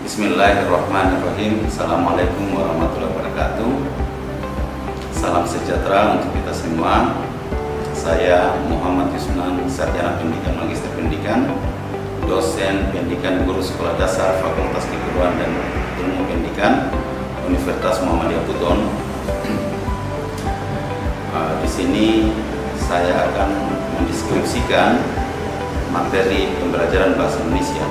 Bismillahirrahmanirrahim. Assalamualaikum warahmatullahi wabarakatuh. Salam sejahtera untuk kita semua. Saya Muhammad Yusman, sarjana pendidikan magister pendidikan, dosen pendidikan guru sekolah dasar Fakultas Keguruan dan Ilmu Pendidikan Universitas Muhammadiyah Buton. Di sini saya akan mendeskripsikan materi pembelajaran bahasa Indonesia.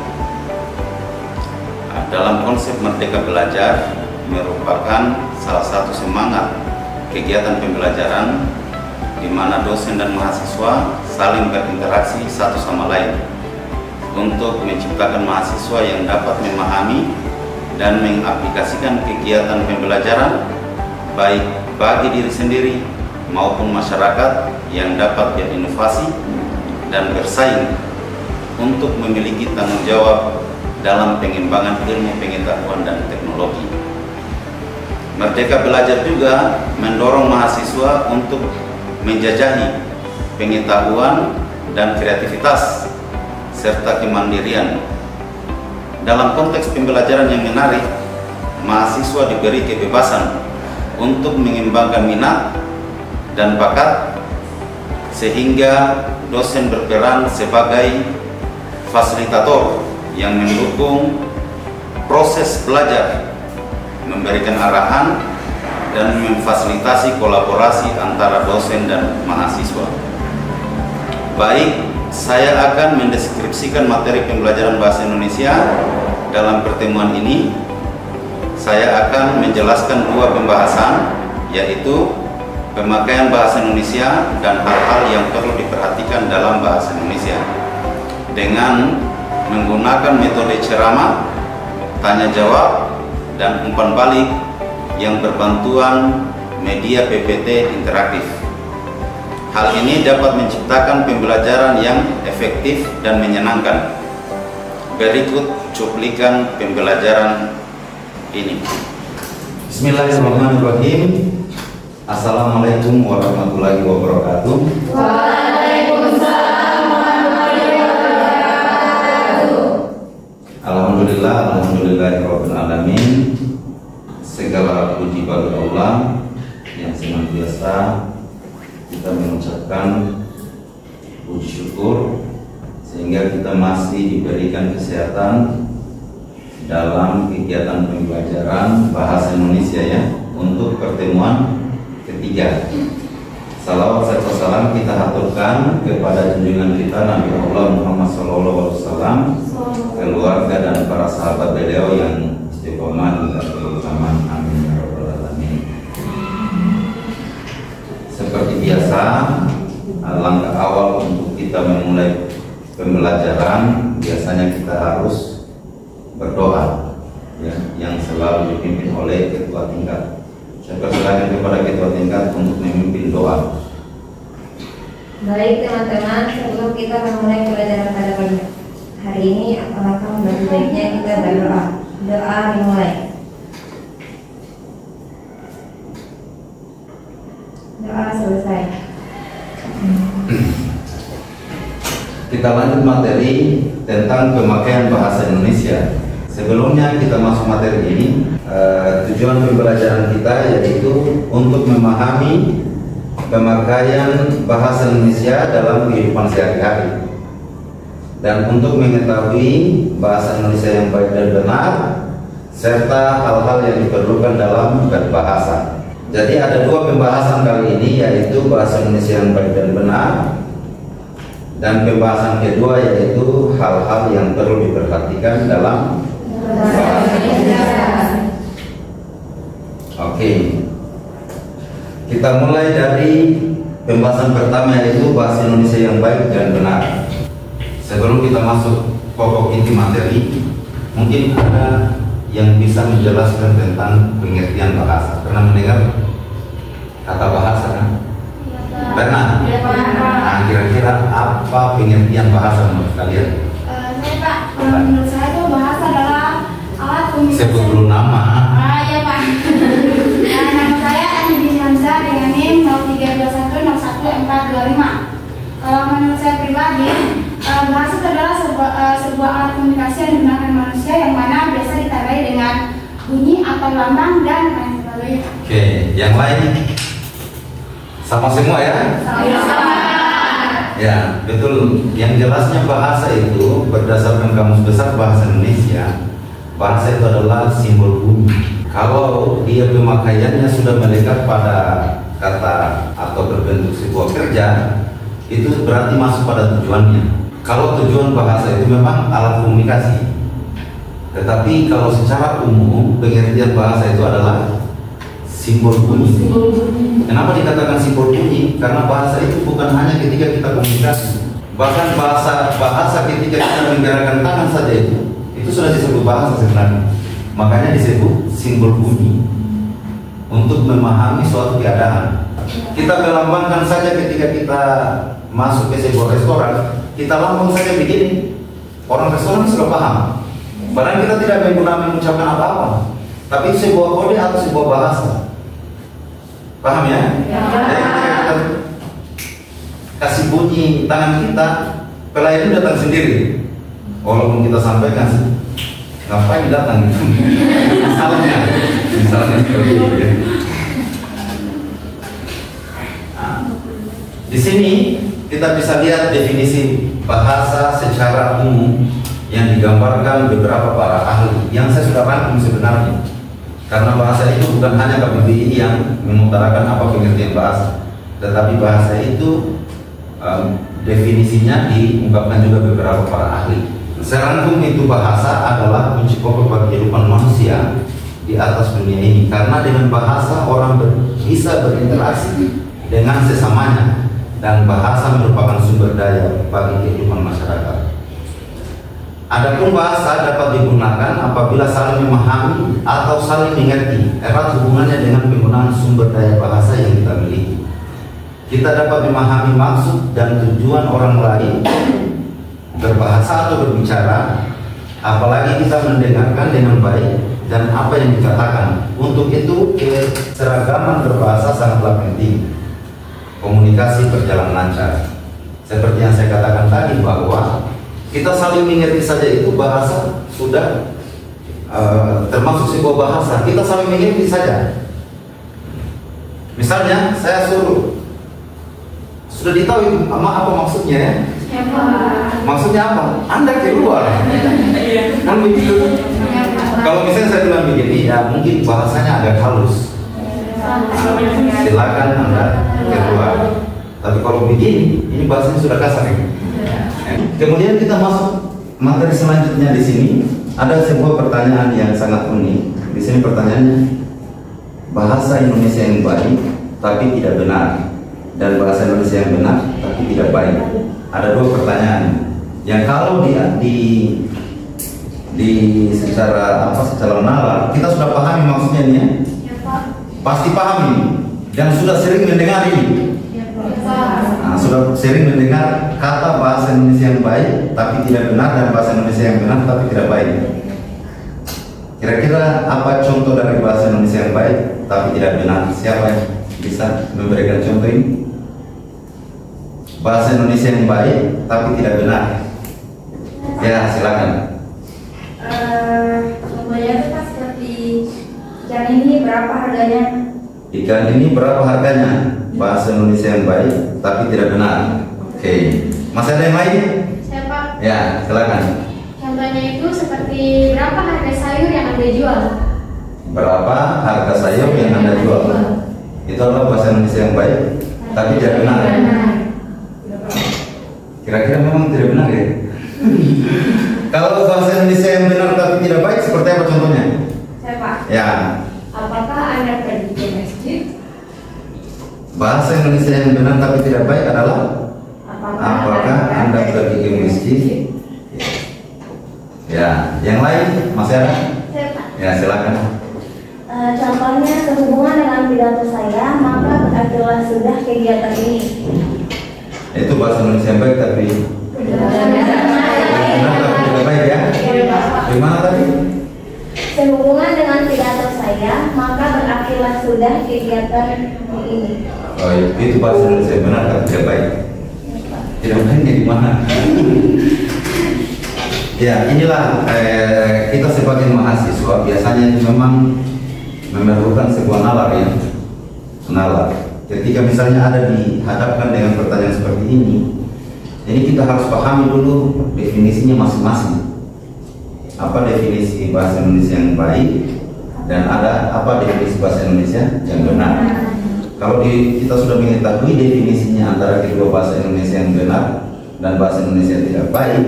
Dalam konsep Merdeka Belajar merupakan salah satu semangat kegiatan pembelajaran di mana dosen dan mahasiswa saling berinteraksi satu sama lain untuk menciptakan mahasiswa yang dapat memahami dan mengaplikasikan kegiatan pembelajaran baik bagi diri sendiri maupun masyarakat yang dapat berinovasi dan bersaing untuk memiliki tanggung jawab dalam pengembangan ilmu pengetahuan dan teknologi. Merdeka Belajar juga mendorong mahasiswa untuk menjajahi pengetahuan dan kreativitas serta kemandirian. Dalam konteks pembelajaran yang menarik, mahasiswa diberi kebebasan untuk mengembangkan minat dan bakat, sehingga dosen berperan sebagai fasilitator yang mendukung proses belajar, memberikan arahan, dan memfasilitasi kolaborasi antara dosen dan mahasiswa. Baik, saya akan mendeskripsikan materi pembelajaran bahasa Indonesia. Dalam pertemuan ini, saya akan menjelaskan dua pembahasan, yaitu pemakaian bahasa Indonesia dan hal-hal yang perlu diperhatikan dalam bahasa Indonesia dengan menggunakan metode ceramah, tanya jawab, dan umpan balik yang berbantuan media PPT interaktif. Hal ini dapat menciptakan pembelajaran yang efektif dan menyenangkan. Berikut cuplikan pembelajaran ini. Bismillahirrahmanirrahim. Assalamualaikum warahmatullahi wabarakatuh. Alhamdulillahirrahmanirrahim. Segala puji bagi Allah yang senantiasa kita mengucapkan puji syukur sehingga kita masih diberikan kesehatan dalam kegiatan pembelajaran bahasa Indonesia ya, untuk pertemuan ketiga. Salawat serta salam kita haturkan kepada junjungan kita Nabi Allah Muhammad SAW, keluarga dan para sahabat beliau yang istiqomah hingga akhir zaman. Amin ya rabbal alamin. Seperti biasa, langkah awal untuk kita memulai pembelajaran biasanya kita harus berdoa ya, yang selalu dipimpin oleh ketua tingkat. Saya persilakan kepada ketua tingkat untuk memimpin doa. Baik teman-teman, sebelum kita memulai pelajaran pada pagi hari ini, apakah lebih baiknya kita berdoa? Doa dimulai. Doa selesai. Kita lanjut materi tentang pemakaian bahasa Indonesia. Sebelumnya kita masuk materi ini, tujuan pembelajaran kita yaitu untuk memahami pemakaian bahasa Indonesia dalam kehidupan sehari-hari dan untuk mengetahui bahasa Indonesia yang baik dan benar serta hal-hal yang diperlukan dalam berbahasa. Jadi ada dua pembahasan kali ini, yaitu bahasa Indonesia yang baik dan benar, dan pembahasan kedua yaitu hal-hal yang perlu diperhatikan dalam bahasa Indonesia. Oke. Kita mulai dari pembahasan pertama, yaitu bahasa Indonesia yang baik dan benar. Sebelum kita masuk pokok inti materi, mungkin ada yang bisa menjelaskan tentang pengertian bahasa. Pernah mendengar kata bahasa kan? Pernah? Nah, kira-kira apa pengertian bahasa menurut kalian? Saya Pak, menurut saya itu bahasa adalah alat komunikasi. Sebut dulu nama. Ya Pak. Nama saya Andi Hamzah dengan NIM 0321011425. Menurut saya pribadi, bahasa adalah sebuah alat komunikasi yang digunakan manusia yang mana biasa ditandai dengan bunyi atau lambang dan lain sebagainya. Oke, yang lain sama semua ya? Sama. Ya, betul. Yang jelasnya bahasa itu berdasarkan Kamus Besar Bahasa Indonesia, bahasa itu adalah simbol bunyi. Kalau dia pemakaiannya sudah melekat pada kata atau berbentuk sebuah kerja, itu berarti masuk pada tujuannya. Kalau tujuan bahasa itu memang alat komunikasi, tetapi kalau secara umum pengertian bahasa itu adalah simbol bunyi. Kenapa dikatakan simbol bunyi? Karena bahasa itu bukan hanya ketika kita komunikasi, bahkan bahasa ketika kita menggerakkan tangan saja itu sudah disebut bahasa sebenarnya. Makanya disebut simbol bunyi untuk memahami suatu keadaan. Kita melambangkan saja ketika kita masuk ke sebuah restoran, kita lambang saja begini, orang restoran sudah paham. Padahal kita tidak mengucapkan apa-apa, tapi sebuah kode atau sebuah bahasa. Paham ya? Jadi kita kasih bunyi tangan kita, pelayan itu datang sendiri. Walaupun kita sampaikan, ngapain datang? Misalnya seperti itu ya. Di sini kita bisa lihat definisi bahasa secara umum yang digambarkan beberapa para ahli yang saya sudah rangkum sebenarnya. Karena bahasa itu bukan hanya KBBI yang mengutarakan apa pengertian bahasa, tetapi bahasa itu definisinya diungkapkan juga beberapa para ahli. Saya rangkum itu bahasa adalah kunci pokok bagi kehidupan manusia di atas dunia ini, karena dengan bahasa orang bisa berinteraksi dengan sesamanya. Dan bahasa merupakan sumber daya bagi kehidupan masyarakat. Adapun bahasa dapat digunakan apabila saling memahami atau saling mengerti erat hubungannya dengan penggunaan sumber daya bahasa yang kita miliki. Kita dapat memahami maksud dan tujuan orang lain berbahasa atau berbicara, apalagi kita mendengarkan dengan baik dan apa yang dikatakan. Untuk itu keseragaman berbahasa sangatlah penting. Komunikasi berjalan lancar. Seperti yang saya katakan tadi, bahwa kita saling mengerti saja itu bahasa sudah termasuk sebuah bahasa. Kita saling mengerti saja. Misalnya saya sudah ditahu apa maksudnya ya? Maksudnya apa? Anda keluar. Kan begitu. Kalau misalnya saya bilang begini, ya mungkin bahasanya agak halus. Silakan Anda keluar. Tapi kalau begini, ini bahasanya sudah kasar ya. Kemudian kita masuk materi selanjutnya. Di sini ada sebuah pertanyaan yang sangat unik. Di sini pertanyaannya, bahasa Indonesia yang baik tapi tidak benar, dan bahasa Indonesia yang benar tapi tidak baik. Ada dua pertanyaan yang kalau secara nalar kita sudah pahami maksudnya ini ya. Pasti pahami dan sudah sering mendengar ini. Sudah sering mendengar kata bahasa Indonesia yang baik tapi tidak benar dan bahasa Indonesia yang benar tapi tidak baik. Kira-kira apa contoh dari bahasa Indonesia yang baik tapi tidak benar? Siapa yang bisa memberikan contoh ini? Bahasa Indonesia yang baik tapi tidak benar. Ya, silakan. Contohnya itu pas seperti ikan ini berapa harganya? Ikan ini berapa harganya? Bahasa Indonesia yang baik tapi tidak benar. Oke. Masih ada yang lain? Siapa? Ya, silakan. Contohnya itu seperti berapa harga sayur yang Anda jual? Berapa harga sayur yang Anda jual? Itu adalah bahasa Indonesia yang baik tapi tidak benar. Kira-kira memang tidak benar ya? Kalau bahasa Indonesia yang benar tapi tidak baik seperti apa contohnya? Siapa? Ya. Apakah Anda pergi ke masjid? Bahasa Indonesia yang benar tapi tidak baik adalah apakah Anda pergi ke masjid? Ya, yang lain masih ada? Ya, silakan. Contohnya sehubungan dengan pidato saya, maka berakhirlah sudah kegiatan ini. Itu bahasa Indonesia yang baik tapi benar tapi tidak baik ya? Gimana tadi? Sehubungan dengan pidato saya, maka berakhirlah sudah kegiatan ini. Oh, itu bahasa Indonesia yang benar tapi tidak baik. Tidak mainnya di mana? Ya, inilah kita sebagai mahasiswa biasanya memang memerlukan sebuah nalar ya. Nalar. Ketika misalnya ada dihadapkan dengan pertanyaan seperti ini kita harus pahami dulu definisinya masing-masing. Apa definisi bahasa Indonesia yang baik dan ada apa definisi bahasa Indonesia yang benar. Kalau kita sudah mengetahui definisinya antara kedua bahasa Indonesia yang benar dan bahasa Indonesia yang tidak baik,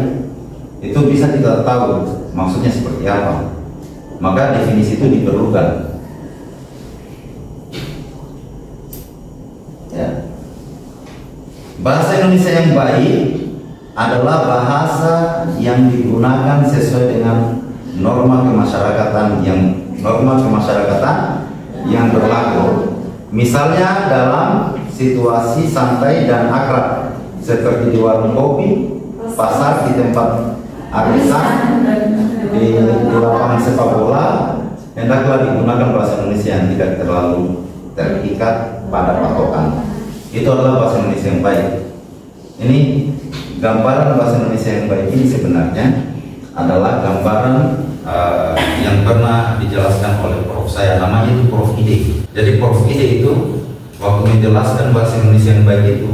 itu bisa kita tahu maksudnya seperti apa. Maka definisi itu diperlukan. Ya. Bahasa Indonesia yang baik adalah bahasa yang digunakan sesuai dengan norma kemasyarakatan yang berlaku. Misalnya dalam situasi santai dan akrab seperti di warung kopi, pasar, di tempat arisan, di lapangan sepak bola, hendaklah digunakan bahasa Indonesia yang tidak terlalu terikat pada patokan. Itu adalah bahasa Indonesia yang baik. Ini gambaran bahasa Indonesia yang baik ini sebenarnya adalah gambaran yang pernah dijelaskan oleh Prof saya, namanya itu Prof Ide. Jadi Prof Ide itu waktu menjelaskan bahasa Indonesia yang baik itu,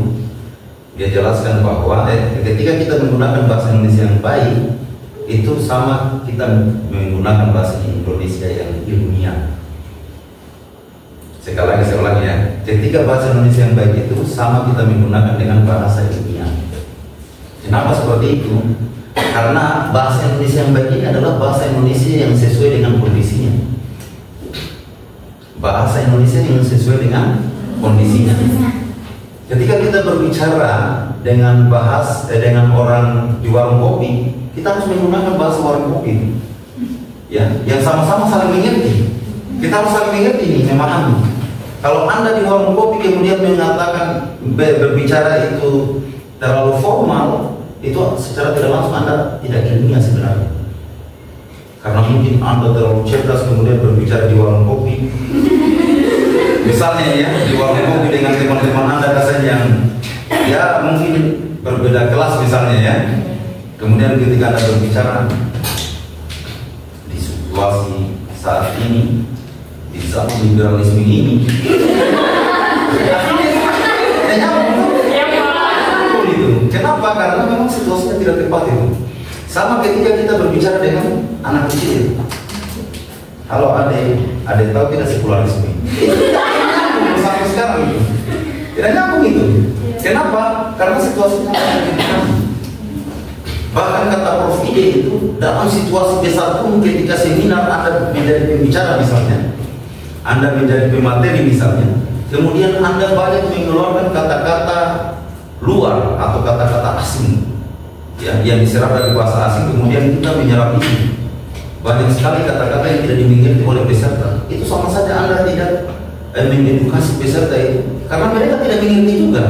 dia jelaskan bahwa ketika kita menggunakan bahasa Indonesia yang baik itu sama kita menggunakan bahasa Indonesia yang ilmiah. Sekali lagi saya ulangi ya, ketika bahasa Indonesia yang baik itu sama kita menggunakan dengan bahasa ilmiah. Kenapa seperti itu? Karena bahasa Indonesia yang baik ini adalah bahasa Indonesia yang sesuai dengan kondisinya. Bahasa Indonesia yang sesuai dengan kondisinya. Ketika kita berbicara dengan dengan orang di warung kopi, kita harus menggunakan bahasa warung kopi. Ya, yang sama-sama saling mengerti. Kita harus saling mengerti ini, memahami. Kalau Anda di warung kopi kemudian mengatakan berbicara itu terlalu formal, itu secara tidak langsung Anda tidak ilmiah sebenarnya. Karena mungkin Anda terlalu cerdas kemudian berbicara di warung kopi. Misalnya ya, di warung kopi dengan teman-teman Anda rasanya yang ya mungkin berbeda kelas misalnya ya. Kemudian ketika Anda berbicara di situasi saat ini, di zaman liberalisme ini, kenapa? Karena memang situasinya tidak tepat itu. Sama ketika kita berbicara dengan anak kecil. Halo adek tahu tidak sekularisme? Sampai sekarang itu tidak nyambung itu. Kenapa? Karena situasinya tidak. Bahkan kata Prof Ide itu dalam situasi besar pun ketika seminar Anda menjadi pembicara misalnya, Anda menjadi pemateri misalnya, kemudian Anda banyak mengeluarkan kata-kata luar atau kata-kata asing ya, yang diserap dari bahasa asing, kemudian kita menyerap ini. Banyak sekali kata-kata yang tidak dimengerti oleh peserta. Itu sama saja Anda tidak mengedukasi peserta itu, karena mereka tidak mengerti juga.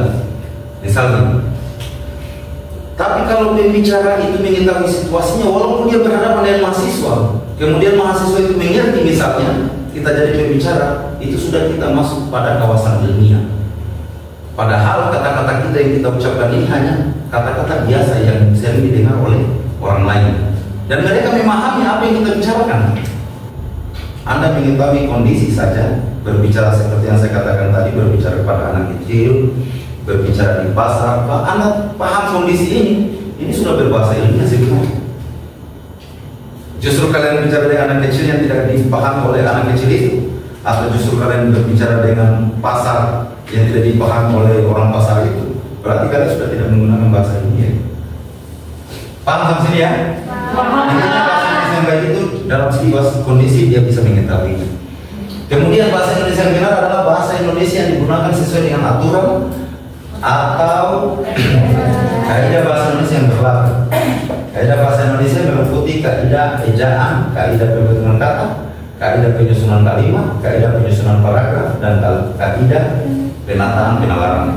Misalnya, tapi kalau pembicara itu mengetahui situasinya, walaupun dia berhadapan dengan mahasiswa, kemudian mahasiswa itu mengerti misalnya, kita jadi pembicara, itu sudah kita masuk pada kawasan ilmiah. Padahal kata-kata kita yang kita ucapkan ini hanya kata-kata biasa yang sering didengar oleh orang lain. Dan mereka memahami apa yang kita bicarakan. Anda mengetahui kondisi saja, berbicara seperti yang saya katakan tadi, berbicara kepada anak kecil, berbicara di pasar, Anda paham kondisi ini sudah berbahasa ilmiah sebenarnya. Justru kalian bicara dengan anak kecil yang tidak dipahami oleh anak kecil itu, atau justru kalian berbicara dengan pasar yang tidak dipahami oleh orang pasar itu, berarti kalian sudah tidak menggunakan bahasa ilmiah. Paham sampai sini ya? Intinya bahasa Indonesia yang baik itu dalam situasi kondisi dia bisa mengetahui. Kemudian bahasa Indonesia yang benar adalah bahasa Indonesia yang digunakan sesuai dengan aturan atau kaidah bahasa Indonesia yang berlaku. Kaidah bahasa Indonesia meliputi kaidah ejaan, kaidah perhitungan kata, kaidah penyusunan kalimat, kaidah penyusunan paragraf, dan kaidah penataan penalaran.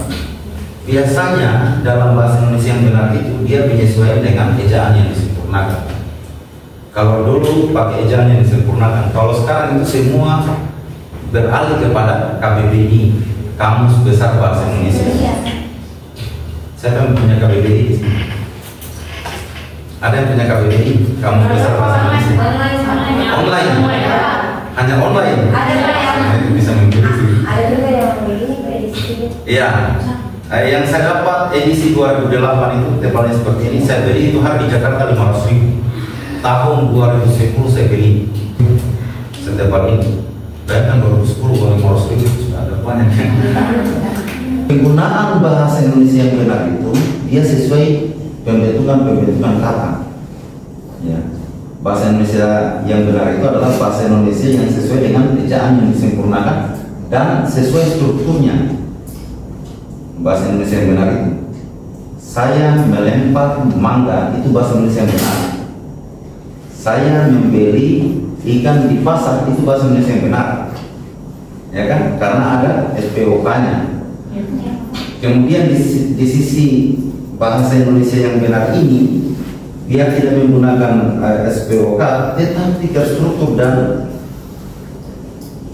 Biasanya dalam bahasa Indonesia yang benar itu dia menyesuaikan dengan ejaan yang disempurnakan. Kalau dulu pakai ejaan yang disempurnakan, kalau sekarang itu semua beralih kepada KBBI, Kamus Besar Bahasa Indonesia. Siapa yang punya KBBI? Ada yang punya KBBI? Kamu besar bahasa Indonesia? Online. Hanya online. Nah, itu bisa memiliki. Ada juga yang begini edisi. Iya. Yang saya dapat edisi 2008 itu tepalnya seperti ini. Saya beli itu harga di Jakarta 500.000. Tahun 2010 saya beli setebal ini. Bayangkan 2010 500.000 sudah ada banyak. Penggunaan bahasa Indonesia yang benar itu dia sesuai pembentukan kata. Ya. Bahasa Indonesia yang benar itu adalah bahasa Indonesia yang sesuai dengan ejaan yang disempurnakan dan sesuai strukturnya. Bahasa Indonesia yang benar itu, saya melempar mangga, itu bahasa Indonesia yang benar. Saya membeli ikan di pasar, itu bahasa Indonesia yang benar, ya kan? Karena ada SPOK-nya. Kemudian di sisi bahasa Indonesia yang benar ini, dia tidak menggunakan SPOK, tetapi terstruktur dan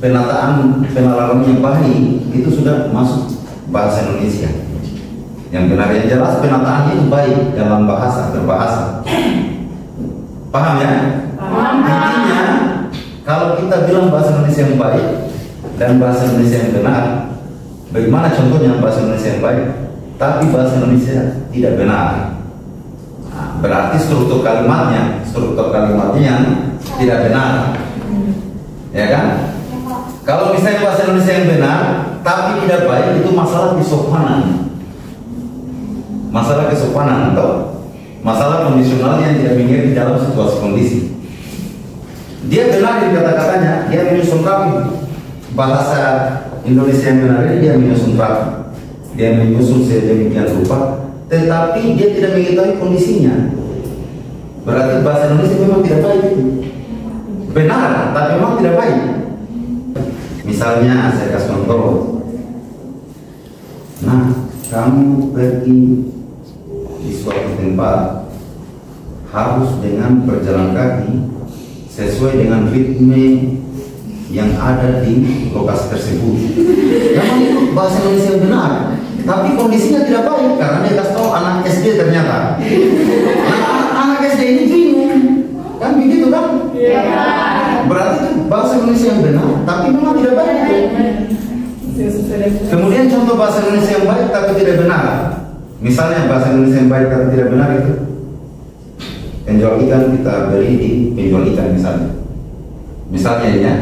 penalaran yang baik, itu sudah masuk bahasa Indonesia yang benar. Yang jelas penataannya itu baik dalam bahasa, berbahasa. Paham ya? Intinya kalau kita bilang bahasa Indonesia yang baik dan bahasa Indonesia yang benar, bagaimana contohnya bahasa Indonesia yang baik tapi bahasa Indonesia tidak benar? Nah, berarti struktur kalimatnya yang tidak benar, ya kan? Kalau misalnya bahasa Indonesia yang benar tapi tidak baik, itu masalah kesopanan. Masalah kesopanan atau masalah kondisional yang tidak mengerti dalam situasi kondisi. Dia benar di kata-katanya, dia menyusun rapi. Bahasa Indonesia yang benar ini dia menyusun rapi. Dia menyusun sedemikian rupa, tetapi dia tidak mengetahui kondisinya. Berarti bahasa Indonesia memang tidak baik itu. Benar, tapi memang tidak baik. Misalnya saya kasih contoh. Nah, kamu pergi di suatu tempat harus dengan berjalan kaki sesuai dengan ritme yang ada di lokasi tersebut. Memang itu bahasa Indonesia yang benar, tapi kondisinya tidak baik karena dia kasih tahu anak SD ternyata. Anak SD ini bingung, kan begitu kan? Berarti itu bahasa Indonesia yang benar, tapi memang tidak baik. Kemudian contoh bahasa Indonesia yang baik tapi tidak benar. Misalnya bahasa Indonesia yang baik tapi tidak benar itu, penjual ikan kita beli di penjual ikan misalnya ya,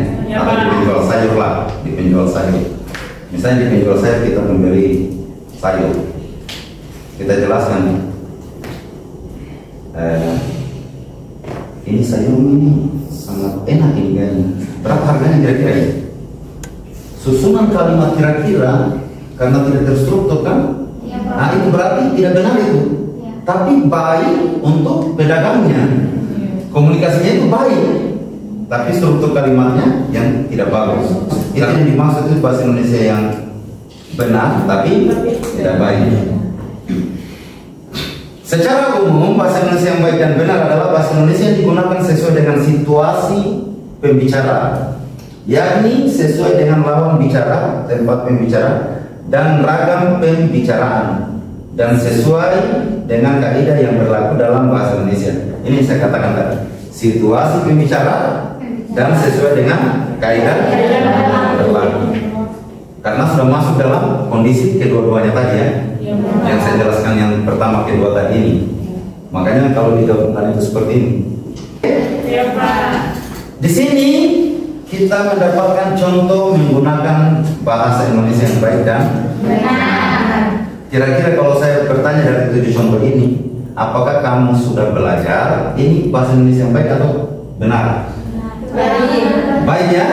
atau di penjual sayur lah, di penjual sayur. Misalnya di penjual sayur kita membeli sayur, kita jelaskan ini sayur ini sangat enak ini kayaknya. Berapa harganya kira-kira ya? Susunan kalimat kira-kira karena tidak terstruktur kan? Nah itu berarti tidak benar itu. Tapi baik untuk pedagangnya. Komunikasinya itu baik, tapi struktur kalimatnya yang tidak bagus. Itu yang dimaksud itu bahasa Indonesia yang benar tapi tidak baik. Secara umum bahasa Indonesia yang baik dan benar adalah bahasa Indonesia yang digunakan sesuai dengan situasi pembicara, yakni sesuai dengan lawan bicara, tempat pembicara, dan ragam pembicaraan, dan sesuai dengan kaidah yang berlaku dalam bahasa Indonesia. Ini saya katakan tadi, situasi pembicara dan sesuai dengan kaidah yang berlaku. Karena sudah masuk dalam kondisi kedua-duanya tadi ya, yang saya jelaskan yang pertama kedua tadi ini. Makanya kalau digabungkan itu seperti ini. Di sini kita mendapatkan contoh menggunakan bahasa Indonesia yang baik dan benar. Kira-kira kalau saya bertanya dari 7 contoh ini, apakah kamu sudah belajar ini bahasa Indonesia yang baik atau benar? Baik. Baik ya?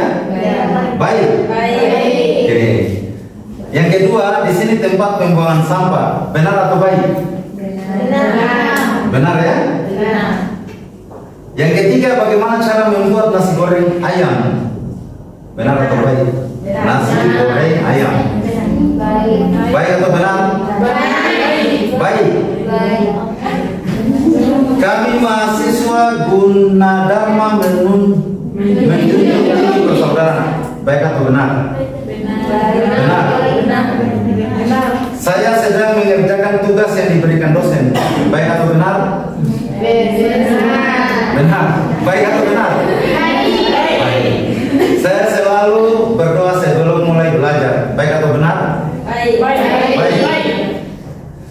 Baik. Oke. Yang kedua, di sini tempat pembuangan sampah, benar atau baik? Benar ya? Benar. Yang ketiga, bagaimana cara membuat nasi goreng ayam? Benar atau baik? Nasi goreng ayam. Baik atau benar? Baik. Kami mahasiswa Gunadarma menjunjung persaudaraan. Baik atau benar? Benar. Saya sedang mengerjakan mengerjakan tugas yang diberikan dosen. Baik atau benar? Benar. Baik atau benar? Baik. Saya selalu berdoa sebelum mulai belajar. Baik atau benar? Baik.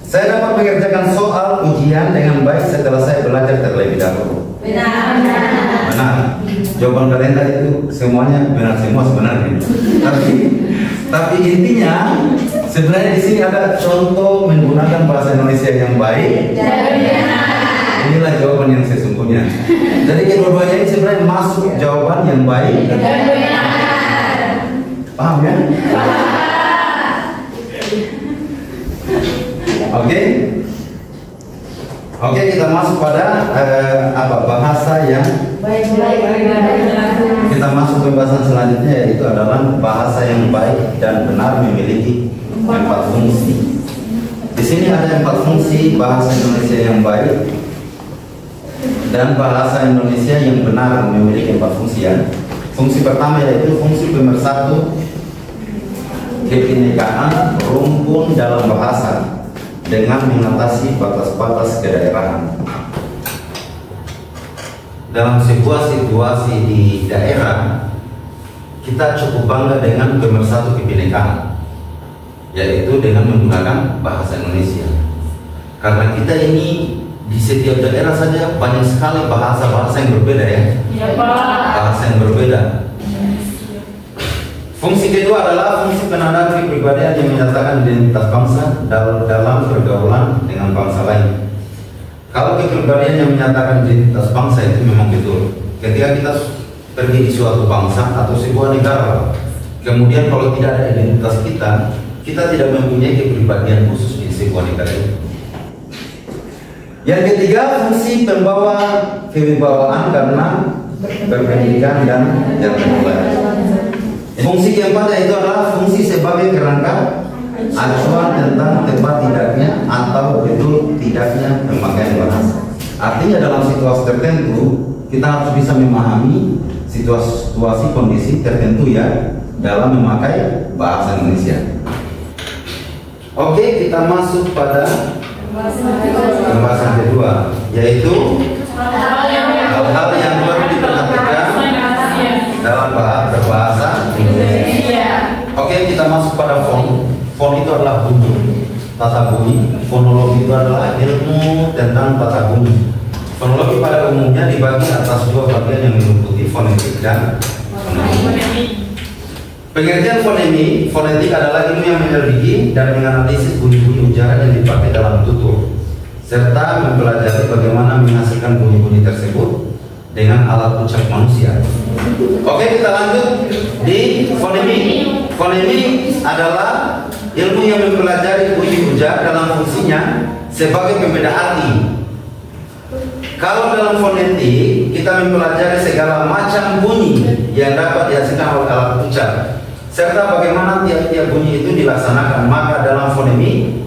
Saya dapat mengerjakan soal ujian dengan baik setelah saya belajar terlebih dahulu. Benar. Jawaban kalian tadi itu semuanya benar semua sebenarnya. Tapi intinya sebenarnya di sini ada contoh menggunakan bahasa Indonesia yang baik. Inilah jawaban yang sesungguhnya. Jadi kedua-duanya ini sebenarnya masuk jawaban yang baik. Paham ya? Oke, kita masuk pada bahasa yang kita masuk ke bahasan selanjutnya, yaitu adalah bahasa yang baik dan benar memiliki 4 fungsi. Di sini ada 4 fungsi bahasa Indonesia yang baik dan bahasa Indonesia yang benar memiliki 4 fungsi ya. Fungsi pertama yaitu fungsi pemersatu kebinekaan rumpun dalam bahasa dengan mengatasi batas-batas kedaerahan. Dalam sebuah situasi di daerah, kita cukup bangga dengan pemersatu kebinekaan, yaitu dengan menggunakan bahasa Indonesia. Karena kita ini di setiap daerah saja banyak sekali bahasa-bahasa yang berbeda ya. Bahasa yang berbeda. Fungsi kedua adalah fungsi penandaan kepribadian yang menyatakan identitas bangsa dalam pergaulan dengan bangsa lain. Kalau kepribadian yang menyatakan identitas bangsa itu memang betul. Ketika kita pergi di suatu bangsa atau sebuah negara, kemudian kalau tidak ada identitas kita tidak mempunyai kepribadian khusus di sebuah negara itu. Yang ketiga, fungsi pembawa kewibawaan karena berpendidikan dan jalan belajar. Fungsi keempat yaitu adalah fungsi sebagai kerangka acuan tentang tepat tidaknya atau betul tidaknya pemakaian bahasa. Artinya dalam situasi tertentu kita harus bisa memahami situasi kondisi tertentu ya dalam memakai bahasa Indonesia. Oke, kita masuk pada pembahasan kedua, yaitu hal-hal yang perlu diperhatikan dalam berbahasa Indonesia. Oke, kita masuk pada font. Font itu adalah bunyi, tata bunyi. Fonologi itu adalah ilmu tentang tata bunyi. Fonologi pada umumnya dibagi atas 2 bagian yang meliputi fonetik dan fonetik. Pengertian fonetik adalah ilmu yang menyelidiki dan menganalisis bunyi-bunyi ujaran yang dipakai dalam tutur, serta mempelajari bagaimana menghasilkan bunyi-bunyi tersebut dengan alat ucap manusia. Oke, kita lanjut di fonemik. Fonemik adalah ilmu yang mempelajari bunyi ujar dalam fungsinya sebagai pembeda arti. Kalau dalam fonetik kita mempelajari segala macam bunyi yang dapat dihasilkan oleh alat ucap, serta bagaimana tiap-tiap bunyi itu dilaksanakan. Maka dalam fonemik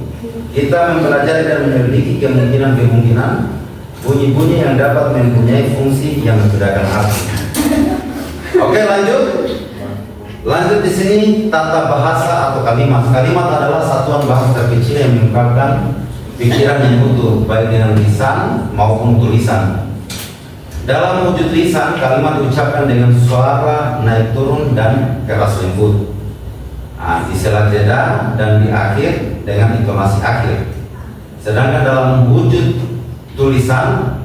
kita mempelajari dan menyelidiki kemungkinan bunyi-bunyi yang dapat mempunyai fungsi yang membedakan arti. Oke, lanjut di sini tata bahasa atau kalimat. Kalimat adalah satuan bahasa terkecil yang mengungkapkan pikiran yang utuh, baik dengan lisan maupun tulisan. Dalam wujud lisan, kalimat diucapkan dengan suara naik turun dan keras lembut. Di sela jeda dan di akhir dengan intonasi akhir. Sedangkan dalam wujud tulisan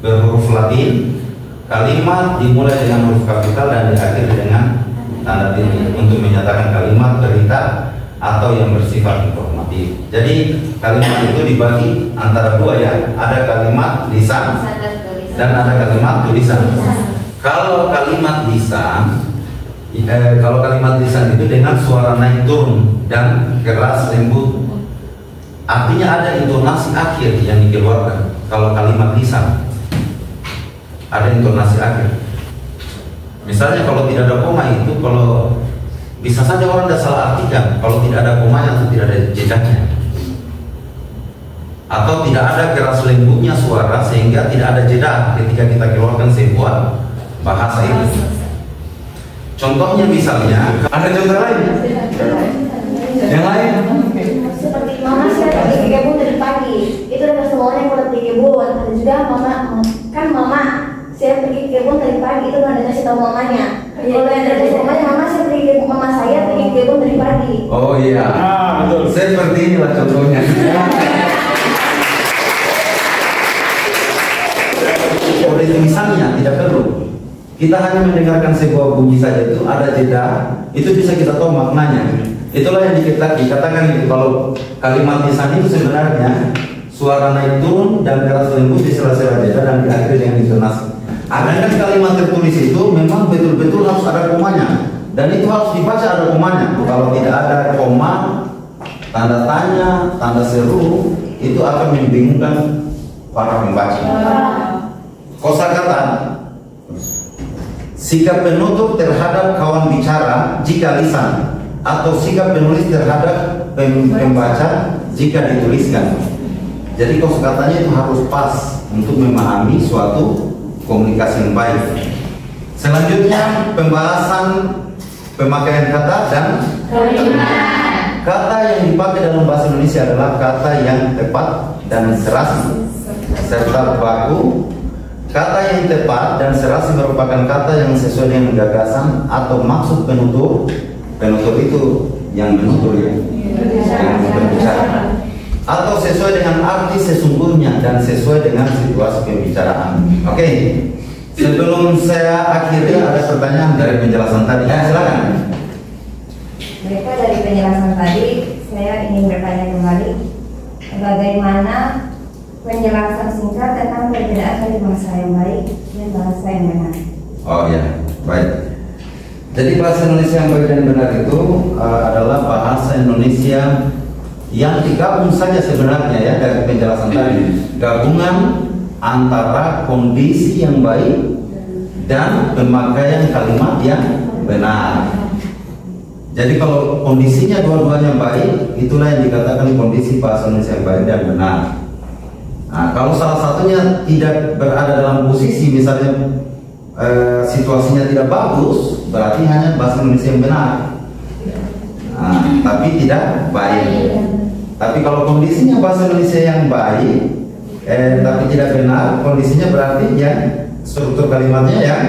berhuruf Latin, kalimat dimulai dengan huruf kapital dan diakhiri dengan tanda titik untuk menyatakan kalimat berita atau yang bersifat informatif. Jadi kalimat itu dibagi antara 2 ya, ada kalimat lisan dan ada kalimat tulisan. Kalau kalimat lisan itu dengan suara naik turun dan keras lembut, artinya ada intonasi akhir yang dikeluarkan. Kalau kalimat lisan ada intonasi akhir. Misalnya kalau tidak ada koma itu, kalau bisa saja orang tidak salah artikan kalau tidak ada komanya atau tidak ada jejaknya, atau tidak ada keras lembutnya suara sehingga tidak ada jeda ketika kita keluarkan sebuah bahasa itu. Contohnya misalnya, ada contoh lain? Yang lain? Seperti mama sih ada itu ada semuanya kalau pergi kebun. Ada juga mama saya pergi kebun dari pagi, itu nggak ada ngasih tahu mamanya. Kalau yang dari mamanya, mama saya pergi kebun, mama saya pergi kebun dari pagi. Oh iya, betul. Seperti inilah contohnya. Oleh misalnya tidak perlu kita hanya mendengarkan sebuah bunyi saja, itu ada jeda, itu bisa kita tahu maknanya. Itulah yang dikatakan itu, kalau kalimat lisan itu sebenarnya suara naik turun dan keras lembut di sela-sela jeda dan diakhiri dengan intonasi. Adakah kalimat tertulis itu memang betul-betul harus ada komanya, dan itu harus dibaca ada komanya. Kalau tidak ada koma, tanda tanya, tanda seru, itu akan membingungkan para pembaca. Kosakata sikap penutur terhadap kawan bicara jika lisan, atau sikap penulis terhadap pembaca jika dituliskan. Jadi kosakatanya itu harus pas untuk memahami suatu komunikasi yang baik. Selanjutnya pembahasan pemakaian kata dan kata yang dipakai dalam bahasa Indonesia adalah kata yang tepat dan serasi serta baku. Kata yang tepat dan serasi merupakan kata yang sesuai dengan gagasan atau maksud penutur. Penutur itu yang menutur ya, yang berbicara, atau sesuai dengan arti sesungguhnya dan sesuai dengan situasi pembicaraan. Oke, sebelum saya akhiri ada pertanyaan dari penjelasan tadi. Silakan. Mereka dari penjelasan tadi, saya ingin bertanya kembali, bagaimana penjelasan singkat tentang perbedaan dari bahasa yang baik dan bahasa yang benar. Oh ya, baik. Jadi bahasa Indonesia yang baik dan benar itu adalah bahasa Indonesia yang digabung saja sebenarnya ya, dari penjelasan tadi, gabungan antara kondisi yang baik dan pemakaian kalimat yang benar. Jadi kalau kondisinya dua-duanya baik, itulah yang dikatakan kondisi bahasa Indonesia yang baik dan benar. Nah, kalau salah satunya tidak berada dalam posisi, misalnya situasinya tidak bagus, berarti hanya bahasa Indonesia yang benar, tapi tidak baik. Tapi kalau kondisinya bahasa Indonesia yang baik, tapi tidak benar, kondisinya berarti yang struktur kalimatnya yang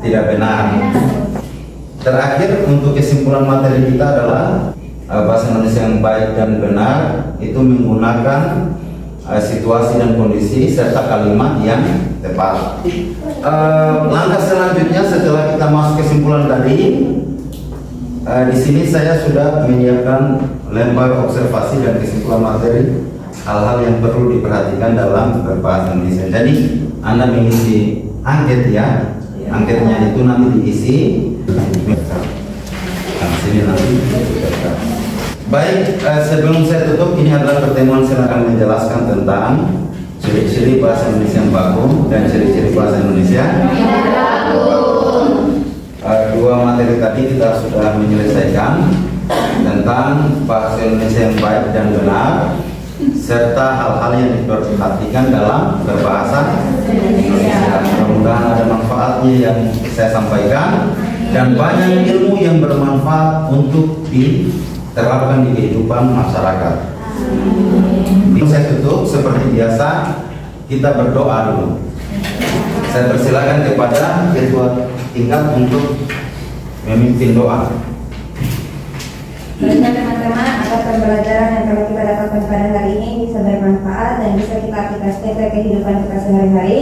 tidak benar. Terakhir, untuk kesimpulan materi kita adalah bahasa Indonesia yang baik dan benar itu menggunakan situasi dan kondisi serta kalimat yang tepat. Langkah selanjutnya setelah kita masuk kesimpulan tadi, di sini saya sudah menyiapkan lembar observasi dan kesimpulan materi, hal-hal yang perlu diperhatikan dalam berbahasa Indonesia. Jadi Anda mengisi angket ya, angketnya itu nanti diisi. Sini nanti. Baik, sebelum saya tutup, ini adalah pertemuan saya akan menjelaskan tentang ciri-ciri bahasa Indonesia yang baku dan ciri-ciri bahasa Indonesia dua materi tadi kita sudah menyelesaikan tentang bahasa Indonesia yang baik dan benar serta hal-hal yang diperhatikan dalam berbahasa Indonesia. Mudah-mudahan ada manfaatnya yang saya sampaikan dan banyak ilmu yang bermanfaat untuk diterapkan di kehidupan masyarakat. Saya tutup seperti biasa, kita berdoa dulu. Saya persilakan kepada ketua tingkat untuk memimpin doa. Baiklah teman-teman, agar pembelajaran yang telah kita dapatkan pada hari ini bisa bermanfaat dan bisa kita aplikasikan ke kehidupan kita sehari-hari,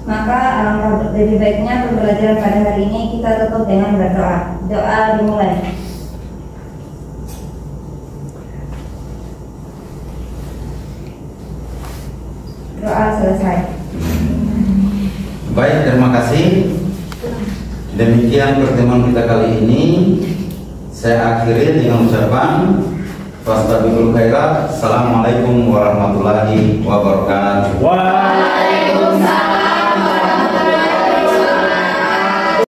maka alangkah lebih baiknya pembelajaran pada hari ini kita tutup dengan berdoa. Doa dimulai. Doa selesai. Baik, terima kasih. Demikian pertemuan kita kali ini. Saya akhiri dengan ucapan Fastabiqul khairat. Assalamualaikum warahmatullahi wabarakatuh. Waalaikumsalam.